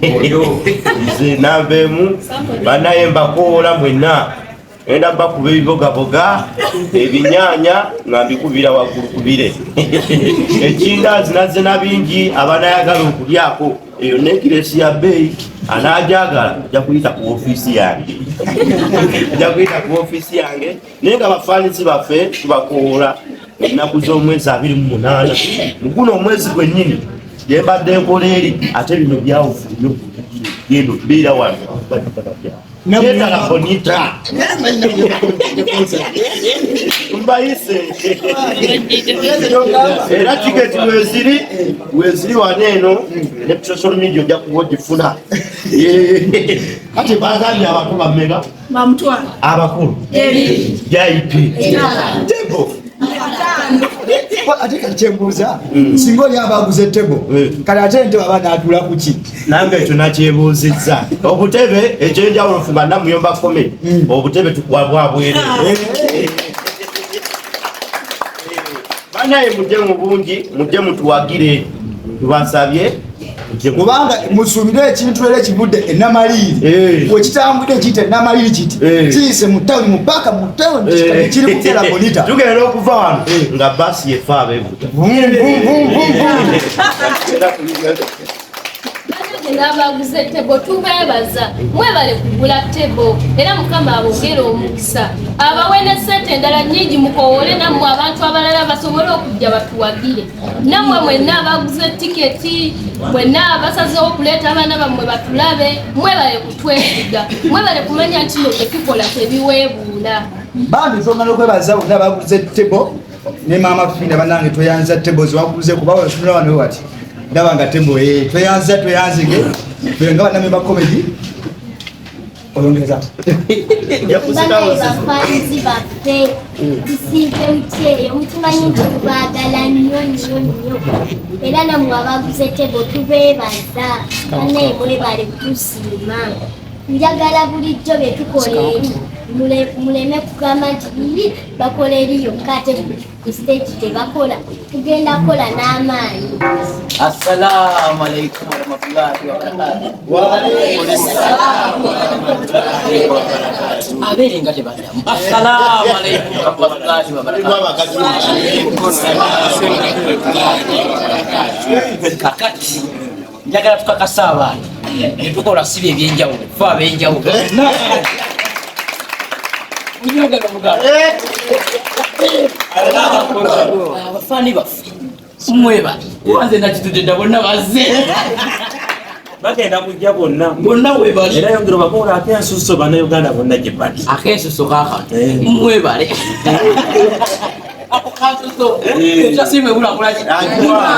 nze navemu banaye mbakoola mwenna enda bakuba ebibogaboga ebinyaanya nga mbikubira waggulu kubire ekindazi nazze na bingi abanayagala okulyako eyo nekiresi ya bbeeyi anaajagala ajja kuyita ku ofiisi yange naye nga bafaanizi baffe tubakoola ennaku z'omwezi 28 muguno omwezi gwennyini yembadde nkola eri ate bino byawufu nnyo gendo beera wano Neta labonita mbayise era tiketi weziri waneeno ne social media ojja kuba ogifuna kati bagambye abakulu bameka abakulu JIP tebo ate kakyembuuza singa oli abaguze tebo kale ate ntebe aba naatula ku ki nange ekyo nakyebuuzizza obutebe ekyenjawulo fuba Namuyomba Comedy obutebe tukwabwa bwere banaye mujje mu bungi mujje mutuwagire tubasabye kubanga musuubire ekintu era ekivudde ennamaliri wekitambudde ekiyita ennamaliri kiti kiyise mu tawuni mupaka mu tawuni kiri ku labonita tugenda okuva wano nga basi yefe abeevuga n'abaguze tebo tubeebaza mwebale kugula tebo era mukama abongere omukisa abawe ne ssente endala nnyingi mukowoole nammwe abantu abalala basobole okujja batuwagire nammwe mwenna abaguze tiketi mwenna abasazewo okuleeta abaana bammwe batulabe mwebale kutwesiga mwebale kumanya nti no tetukola tebiweebuula bambi twongana okwebaza bonna abaguze tebo ne Maama Fina bannange tweyanza tebo zewaguze kuba watunula wano wati ndaba nga tebo tweyanzige nga Namuyomba Comedy olongeza bafaanizi baffe tusiike mutyeyo mutumanyi nti tubaagala nnyo era namwe abaguze tebo tubeebaza banaye mwebale kutusiima njagala bulijjo bye tukola eri muleme kugamba nti biri bakola eri yokka ate ku stage tebakola tugenda kola n'amaanyi. Assalamu alaikum warahmatullahi wabarakatuh. Wa alaikum assalam warahmatullahi wabarakatuh. Abere ngate badamu. Assalamu alaikum warahmatullahi wabarakatuh. Kakati njagala tukakasa abantu tukola sibi ebyenjawulo fa abenjawulo unyogala mugabo abafani baffe mweba kwanze nakitudde bonna bazze bagenda kujja bonna webali era yongera bakola ate ensuso bannayuganda bonna gye bali akensuso kaka mwebale ako kansuso kyasiime bulakulaki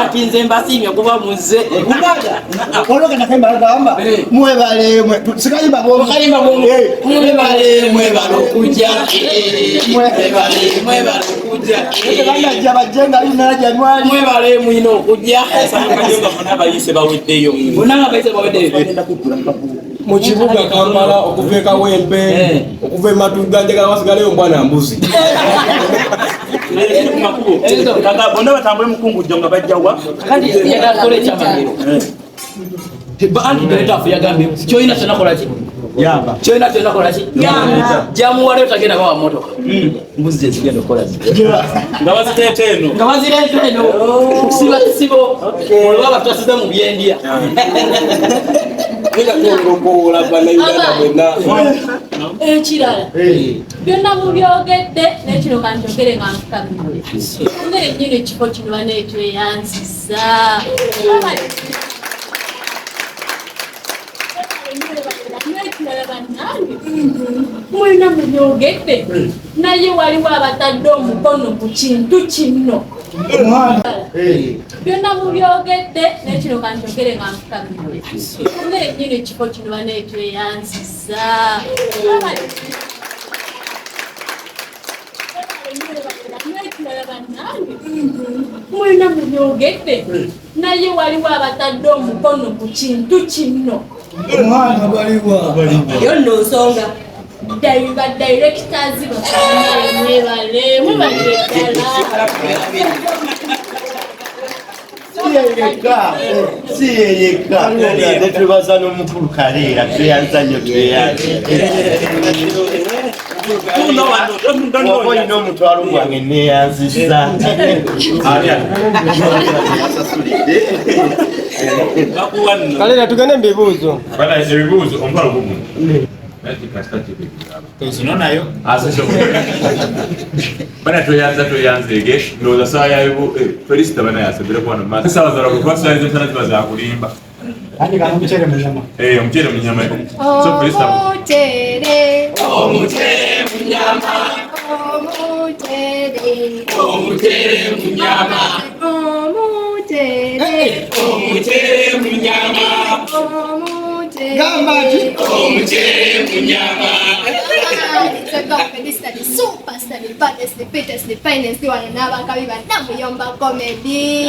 ati nze mbasiimye kuba muzze ologenda kemba agamba mwebale sikayimba mwebale okujja mwebale okujja banajja bajjenga lina Januari mwebale mwina okujja bonna bayise baweddeyo bonna bayise baweddeyo mu kibuga Kampala okuva e Kawempe okuva e Matuga njagala basigaleyo mbwana mbuzi bonna batambule mukungujjo nga bajjawa kakati yagala kole ekyamagero bandi doletafu yagambye kyoyina kyonakolaki yamba kyoyina kyonakolaki jamuwale otagenda bawa motoka mbuzi zezigenda okolaki nga baziteeta eno nga bazireeta eno kusiba kisibo olwaba tutasiza mu byendya ekirala byonna mubyogedde nekino kanjogere nga nfukamire ongere nnyini ekifo kino baneetweyanziza nekirala bannange mulina mubyogedde naye waliwo abatadde omukono ku kintu kino byonna mubyogedde nekino kanjogere nga nfukamire ongere nnyini ekifo kino baneetweyanziza mulina mubyogedde naye waliwo abatadde omukono ku kintu kino omwana baliwa yo nno nsonga badirectors mwebale ddala siyeyeka netubaza n'omukulu kaleera tweyanza nnyo tweyanze oba olina omutwalo gwange neyanzisa kaleera tugende mubibuuzo ebibuuzo omutwalo gumu ozinonayo bana tweyanzege ndowooza sawa yayo felisita bana yasembere kwana mumaaso sawa zala kuba sawa ezo nsana ziba zakulimba omuceere mu nyama superstar, the baddest, the fittest, the finest, the one and never can be Namuyomba Comedy.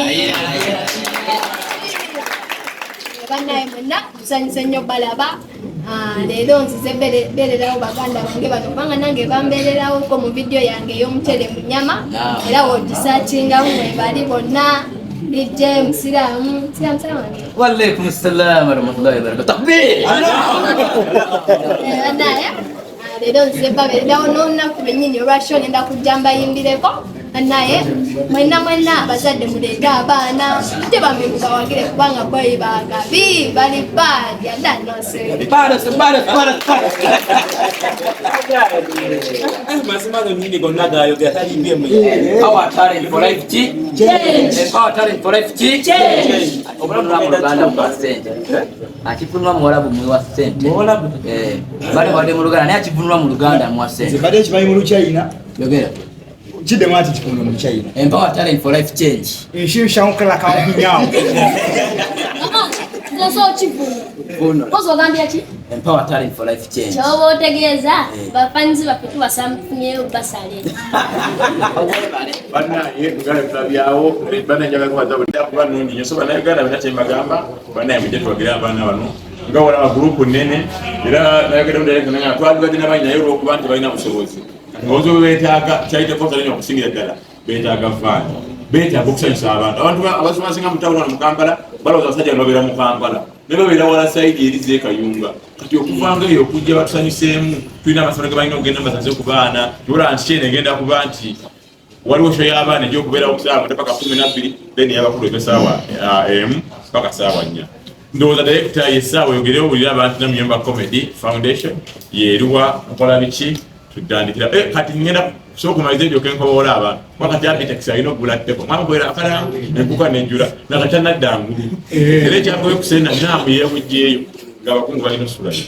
Tusanyuse nnyo balaba leero nzize beererawo baganda bange bano kubanga nange bambeererawo ko mu vidiyo yange ey'omuceere mu nyama era wogisakingamu mwebali bonna DJ Musiraamu wange Waalaikum salaam warahmatullahi wabarakatuh. Takbir! Leero nzize babeererawo n'olunaku lwennyini olwakyo ngenda kujja mbayimbireko naye mwenna abazadde muleeta abaana tebamibugawagire kubanga bwe bagabi bali baadya danose masimazo nyini gonna gayogera talimbye mu Our talent for life change. Our talent for life change. Obulabula mu Luganda mu sente. Akifunwa mu Walabu mu wa sente. Bali wade mu Luganda naye akifunwa mu Luganda mu wa sente. Zibade kibayi mu China. Yogera. Chide mwati kifunwa mu China. Empower talent for life change. Eshusha onkala ka kunyao. Nzo chifuno. Kozo gambia chi? Empower talent for life change. Chobo otegeeza bafanzi baffe basamfunyeyo basale. bana ye ngale tubyawo bana njaga kwaza kuba nundi nyo so bana Uganda banache magamba bana yamuje twagira abana bano nga wala group nene era nayagenda ndele nga twalibadde nabanya yero okubantu balina busobozi ngozo betaaga chaite kosa lino okusingira ddala betaaga fani betaaga okusanyusa abantu abasomasinga mutawula mu Kampala baloza basajja nobera mu Kampala nebo bera wala side erize kayunga kati okuvanga eyo okujja batusanyuseemu tulina amasomero gebalina okugenda mbasaze ku baana tubula nshene egenda kuba nti waliwo sho y'abaana egy'okubeera okusaawa paka 12 then y'abakulu ebesaawa paka saawa 4 ndowooza director yessaawa yogerewo bulira abantu Namuyomba Comedy Foundation yeeruwa nkola biki tudandikira kati ngenda sokumaliza ebyo kenkobola abantu wakati apitex alina okugula tteko mwamugwera akala enkuka nenjula nakati anaddangulu era ekyakoye kusena naamu yeewujjeeyo ng'abakungu balina osulayo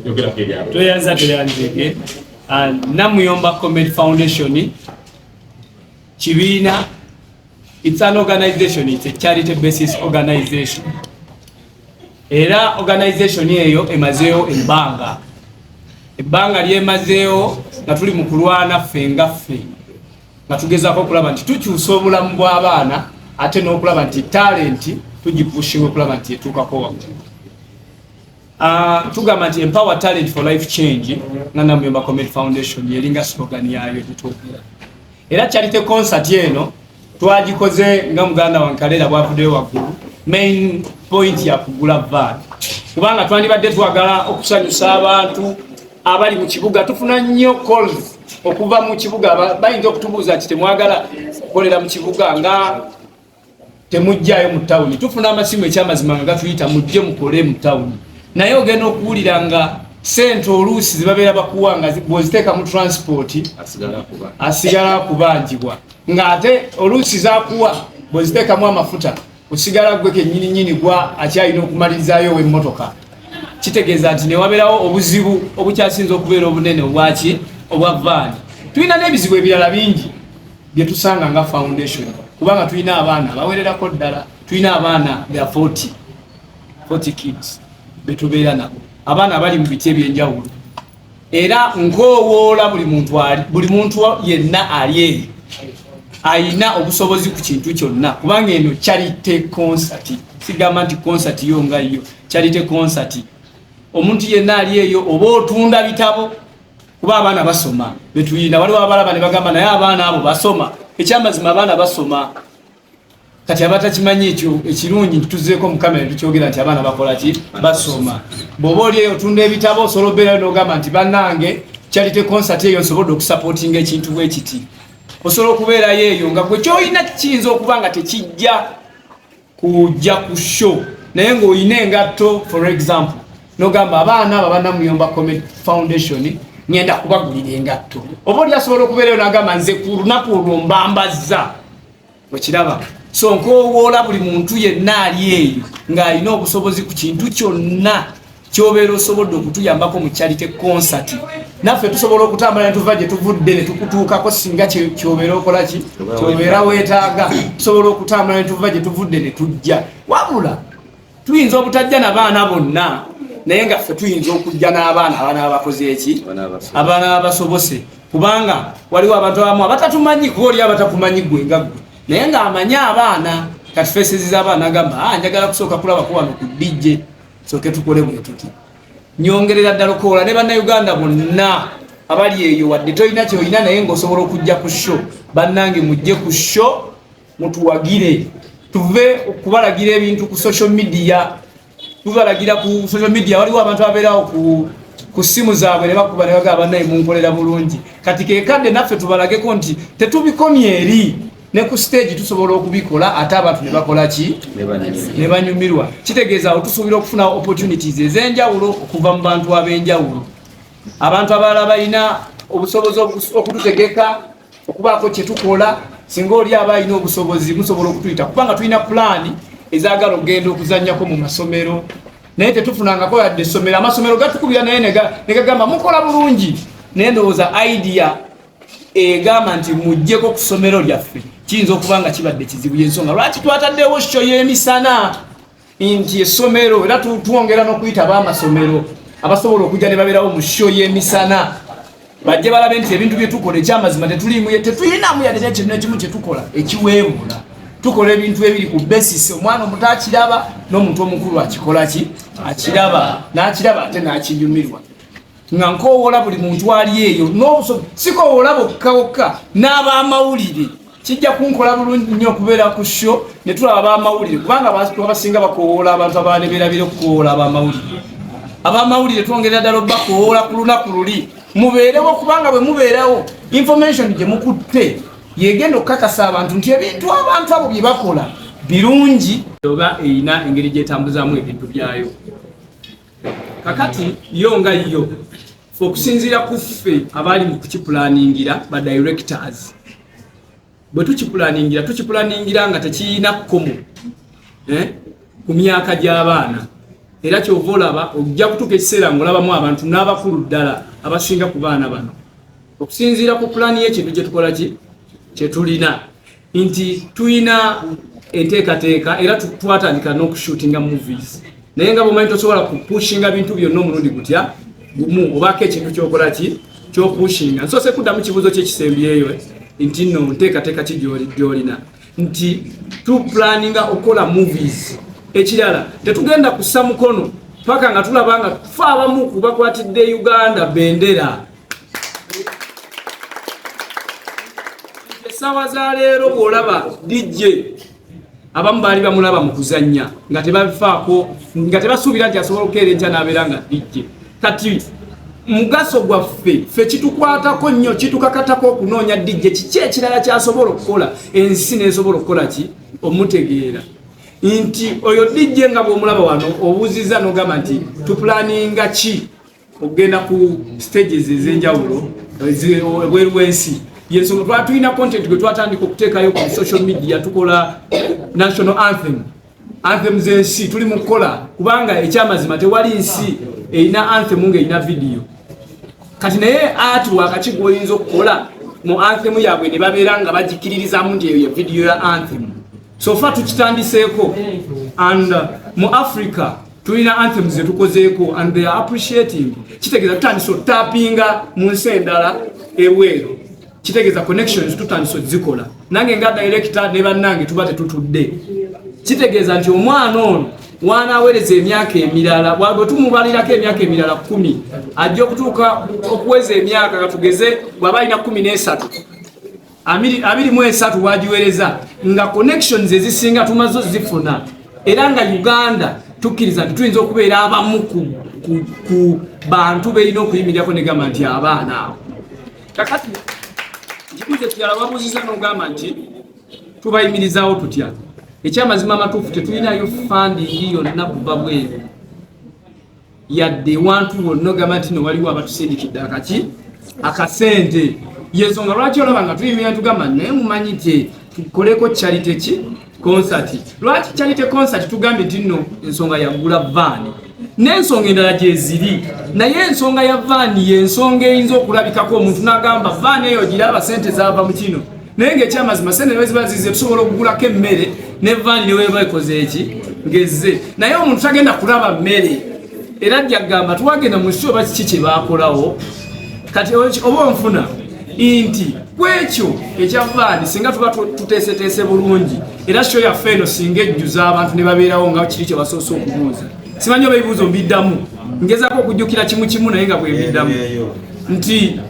yogerako ebyabo tweyanzege Namuyomba Comedy Foundation kibiina. It's an organization, it's a charity basis organization. Era organization eyo emazeewo ebbanga lyemazeewo nga tuli mu kulwana ffe nga ffe nga tugezaako okulaba nti tukyusa obulamu bw'abaana ate n'okulaba nti talenti tugipushinga okulaba nti etuukako waggulu. Tugamba nti empower talent for life change nga Namuyomba Comedy Foundation yeringa slogan yayo gituukira. Era charity concert eno twagikoze nga muganda wankalera bwavuddeyo waggulu main point ya kugula van kubanga twandibadde twagala okusanyusa abantu abali mu kibuga. Tufuna nnyo calls okuva mu kibuga bayinza okutubuuza ati temwagala kukolera mu kibuga nga temujjayo mu tawuni. Tufuna amasimu ekyamazima nga gatuyita mujje mukole mu tawuni naye ogenda okuwulira nga sente oluusi zibabeera bakuwa nga bwoziteeka mu transport asigala kubanjibwa nga ate oluusi zakuwa bwoziteekamu amafuta osigala gwe kennyini gwa akyalina okumalirizayo w'emmotoka. Kitegeeza nti newabeerawo obuzibu obukyasinza okubeera obunene obwa vaani. Tulina n'ebizibu ebirala bingi bye tusanga nga foundation kubanga tulina abaana bawererako ddala. Tulina abaana bya 40 kids betubeera nabo, abaana abali mu biti ebyenjawulo. Era nkowoola buli muntu yenna ali eyo ayina obusobozi ku kintu kyonna kubanga eno charity concert. Sigamba nti concert yo nga yo charity concert. Omuntu yenna ali eyo oba otunda bitabo kuba abaana basoma betuyina. Waliwo abalaba ne bagamba naye abaana abo basoma. Ekyamazima abaana basoma. kati abatakimanyi ekyo ekirungi tuzeeko mu kamera tukyogera nti abaana bakola ki basoma bw'oba oli eyo otunda ebitabo osobola obeerayo n'ogamba nti bannange charity concert eyo nsobodde okusupportinga ekintu bwe kiti osobola okubeerayo eyo nga gwe kyolina kiyinza okuba nga tekijja kujja ku show naye ng'olina engatto for example n'ogamba abaana abo Namuyomba Comedy Foundation ngenda kubagulira engatto oba oli asobola okubeerayo n'agamba nze ku lunaku olwo mbambazza okiraba so nkowoola buli muntu yenna ali eyo ng'alina obusobozi ku kintu kyonna kyobeera osobodde okutuyambako mu charity concert naffe tusobola okutambula ne tuva gye tuvudde ne tukutuukako singa kyobeera okola ki kyobeera weetaaga tusobola okutambula ne tuva gye tuvudde ne tujja wabula tuyinza obutajja n'abaana bonna naye nga ffe tuyinza okujja n'abaana abakoze eki abaana abasobose kubanga waliwo abantu abamu abatatumanyi kuba oli abatakumanyi gwe nga gwe naye ng'amanyi abaana kati feesezi z'abaana agamba njagala kusooka kulabako wano ku DJ soke tukole bwe tuti nyongerera ddala okoola ne bannayuganda bonna abali eyo wadde tolina kyolina naye ng'osobola okujja ku show bannange mujje ku show mutuwagire tuve okubalagira ebintu ku social media tubalagira ku social media waliwo abantu abeerawo ku simu zaabwe ne bakuba ne bagamba bannaye munkolera bulungi kati kekadde naffe tubalageko nti tetubikomye eri ne ku stage tusobola okubikola ate abantu ne bakola ki ne banyumirwa kitegeeza awo tusuubira okufuna opportunities ez'enjawulo okuva mu bantu ab'enjawulo abantu abalala balina obusobozi okututegeka okubaako kye tukola singa oli aba alina obusobozi musobola okutuyita kubanga tulina pulaani ezaagala okugenda okuzannyako mu masomero naye tetufunangako yadde essomero amasomero gatukubira naye ne gagamba mukola bulungi naye ndowooza idea egamba nti mujjeko ku ssomero lyaffe kiyinza okuba nga kibadde kizibu y'ensonga lwaki twataddewo show y'emisana nti essomero era twongera n'okuyita ab'amasomero abasobola okujja ne babeerawo mu show y'emisana bajje balabe nti ebintu bye tukola ekyamazima tetulinamu yadde n'ekintu n'ekimu kye tukola ekiweebula tukola ebintu ebiri ku basis omwana omuto akiraba n'omuntu omukulu akikola ki akiraba n'akiraba ate n'akinyumirwa nga nkowoola buli muntu ali eyo sikowoola bokkawokka n'abamawulire kijja kunkola bulungi nnyo okubeera ku show ne tulaba abamawulire kubanga abasinga bakowoola abantu abaaleberabire okukowoola abamawulire twongerera ddala obbakowoola ku lunaku luli mubeerewo kubanga bwe mubeerawo information gye mukutte yegenda okukakasa abantu nti ebintu abantu abo bye bakola birungi oba erina engeri gyetambuzaamu ebintu byayo kakati yo nga yo okusinziira ku ffe abali mu kukipulaningira ba directors bwe tukipulaningira nga tekiyina kkomo ku myaka gy'abaana era kyova olaba ojja kutuuka ekiseera ng'olabamu abantu n'abakulu ddala abasinga ku baana bano okusinziira ku pulaani y'ekintu kye tukola ki kye tulina nti tulina enteekateeka era twatandika n'okushootinga movies naye nga bwomanyi tosobola kupushinga bintu byonna omulundi gutya gumu obaako ekintu kyokola ki kyopushinga nsoose kuddamu kibuuzo kyekisembyeyo nti nno nteekateeka ki gyolina nti tupulaninga okukola movies ekirala tetugenda kussa mukono paka nga tulaba nga tufa abamu kubakwatidde Uganda bendera essaawa za leero bw'olaba DJ abamu baali bamulaba mu kuzannya nga tebabifaako nga tebasuubira nti asobola okukeera enkya n'abeera nga DJ kati mugaso gwaffe ffe kitukwatako nnyo kitukakatako okunoonya DJ kiki ekirala kyasobola okukola ensi nesobola okukola ki omutegeera nti oyo DJ nga bw'omulaba wano obuuziza n'ogamba nti tupulaninga ki okugenda ku stages ez'enjawulo ebweru w'ensi yensonga twatulina content gwe twatandika okuteekayo ku social media tukola national anthem z'ensi tuli mu kukola kubanga ekyamazima tewali nsi erina anthem ng'erina video kati naye artwork ki gwoyinza okukola mu anthem yaabwe ne babeera nga bagikiririzamu nti eyo ye video ya anthem so far tukitandiseeko and mu Africa tulina anthems zetukozeeko and they are appreciating kitegeeza tutandise otapinga mu nsi endala ebweru kitegeeza connections tutandise zikola nange nga director ne bannange tuba tetutudde kitegeeza nti omwana ono wanaweereza emyaka emirala bwe tumubalirako emyaka emirala 10 ajja okutuuka okuweza emyaka katugeze bw'aba alina 13 23 wagiwereza nga connections ezisinga tumazo zifuna era nga Uganda tukkiriza nti tuyinza okubeera abamu ku bantu beerina okuyimirirako ne gamba nti abaana abo kakati kibuze kirala wabuuziza n'ogamba nti tubayimirizaawo tutya ekyamazima amatuufu tetulinayo funding yonna kuva bweru yadde wantu wonna ogamba nti no waliwo abatusindikidde akasente yensonga lwaki olaba nga tuyimira tugamba naye mumanyi nti tukoleko charity ki concert lwaki charity concert tugambye nti nno ensonga yagula vaani n'ensonga endala gyeziri naye ensonga ya vaani yensonga eyinza okulabikako omuntu n'agamba vaani eyo giraba sente zava mu kino naye ng'ekyamazima sente ne weziba zize tusobola okugulako emmere ne vaani ne weeba ekoze eki ngezze naye omuntu tagenda kulaba mmere era gyagamba tuwagenda mu nsi oba kiki kye baakolawo kati oba onfuna inti kwekyo ekyavaani singa tuba tuteeseteese bulungi era sho yaffe eno singa ejjuza abantu ne babeerawo nga kiri kye basoose okubuuza simanyi oba ebibuuzo mbiddamu ngezaako okujjukira kimu naye nga bwe mbiddamu nti